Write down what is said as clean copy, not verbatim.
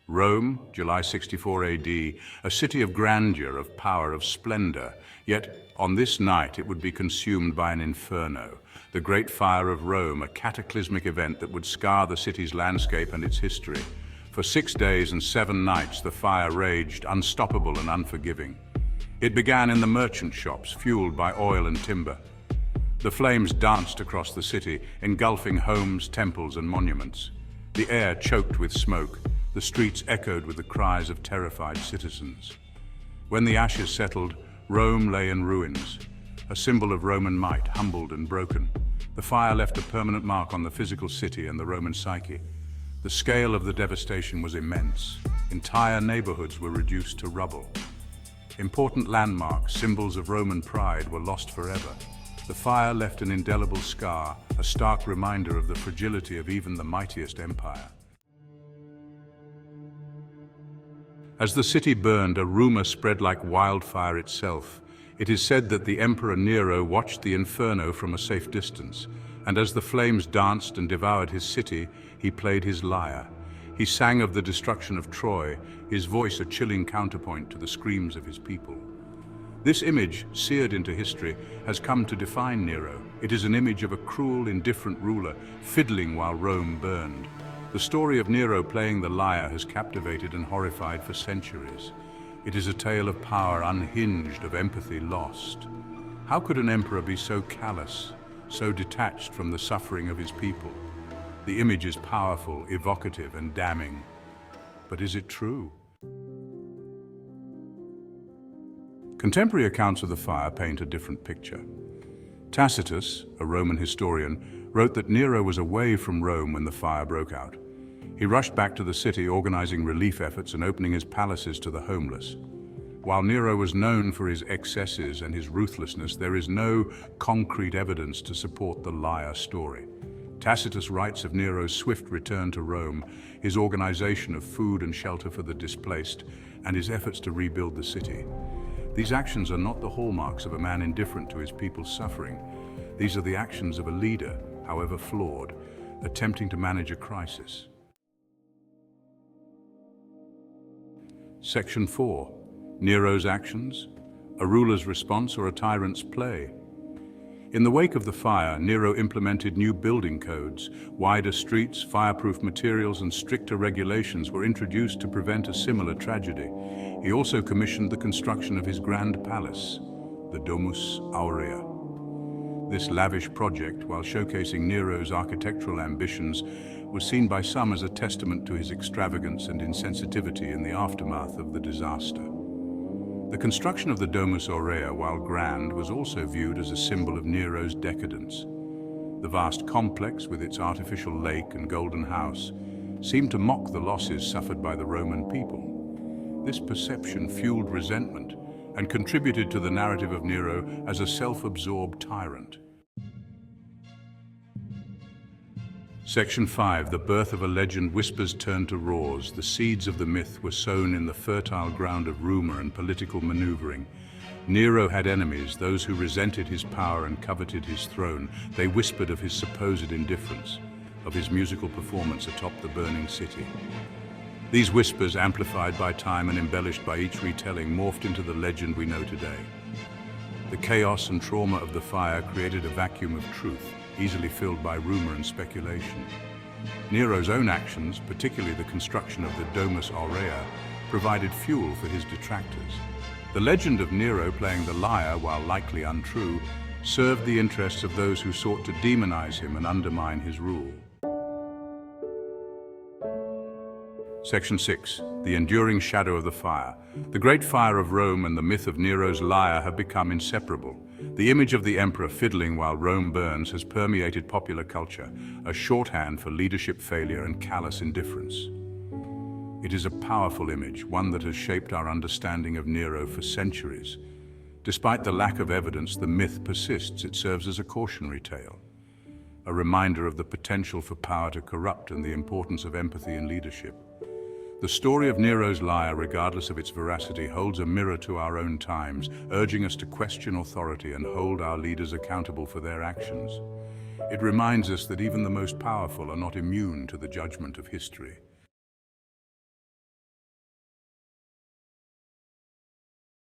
Rome, July 64 AD, a city of grandeur, of power, of splendor. Yet on this night it would be consumed by an inferno, the Great Fire of Rome, a cataclysmic event that would scar the city's landscape and its history. For 6 days and 7 nights the fire raged, unstoppable and unforgiving. It began in the merchant shops, fueled by oil and timber. The flames danced across the city, engulfing homes, temples and monuments. The air choked with smoke. The streets echoed with the cries of terrified citizens. When the ashes settled, Rome lay in ruins, a symbol of Roman might, humbled and broken. The fire left a permanent mark on the physical city and the Roman psyche. The scale of the devastation was immense. Entire neighborhoods were reduced to rubble. Important landmarks, symbols of Roman pride, were lost forever. The fire left an indelible scar, a stark reminder of the fragility of even the mightiest empire. As the city burned, a rumor spread like wildfire itself. It is said that the Emperor Nero watched the inferno from a safe distance, and as the flames danced and devoured his city, he played his lyre. He sang of the destruction of Troy, his voice a chilling counterpoint to the screams of his people. This image, seared into history, has come to define Nero. It is an image of a cruel, indifferent ruler, fiddling while Rome burned. The story of Nero playing the lyre has captivated and horrified for centuries. It is a tale of power unhinged, of empathy lost. How could an emperor be so callous, so detached from the suffering of his people? The image is powerful, evocative, and damning. But is it true? Contemporary accounts of the fire paint a different picture. Tacitus, a Roman historian, wrote that Nero was away from Rome when the fire broke out. He rushed back to the city, organizing relief efforts and opening his palaces to the homeless. While Nero was known for his excesses and his ruthlessness, there is no concrete evidence to support the lyre story. Tacitus writes of Nero's swift return to Rome, his organization of food and shelter for the displaced, and his efforts to rebuild the city. These actions are not the hallmarks of a man indifferent to his people's suffering. These are the actions of a leader, however flawed, attempting to manage a crisis. Section 4. Nero's actions, a ruler's response or a tyrant's play. In the wake of the fire, Nero implemented new building codes. Wider streets, fireproof materials, and stricter regulations were introduced to prevent a similar tragedy. He also commissioned the construction of his grand palace, the Domus Aurea. This lavish project, while showcasing Nero's architectural ambitions, was seen by some as a testament to his extravagance and insensitivity in the aftermath of the disaster. The construction of the Domus Aurea, while grand, was also viewed as a symbol of Nero's decadence. The vast complex, with its artificial lake and golden house, seemed to mock the losses suffered by the Roman people. This perception fueled resentment and contributed to the narrative of Nero as a self-absorbed tyrant. Section 5. The birth of a legend. Whispers turned to roars. The seeds of the myth were sown in the fertile ground of rumor and political maneuvering. Nero had enemies, those who resented his power and coveted his throne. They whispered of his supposed indifference, of his musical performance atop the burning city. These whispers, amplified by time and embellished by each retelling, morphed into the legend we know today. The chaos and trauma of the fire created a vacuum of truth, easily filled by rumor and speculation. Nero's own actions, particularly the construction of the Domus Aurea, provided fuel for his detractors. The legend of Nero playing the lyre, while likely untrue, served the interests of those who sought to demonize him and undermine his rule. Section 6. The enduring shadow of the fire. The Great Fire of Rome and the myth of Nero's lyre have become inseparable. The image of the emperor fiddling while Rome burns has permeated popular culture, a shorthand for leadership failure and callous indifference. It is a powerful image, one that has shaped our understanding of Nero for centuries. Despite the lack of evidence, the myth persists. It serves as a cautionary tale, a reminder of the potential for power to corrupt and the importance of empathy in leadership. The story of Nero's lyre, regardless of its veracity, holds a mirror to our own times, urging us to question authority and hold our leaders accountable for their actions. It reminds us that even the most powerful are not immune to the judgment of history.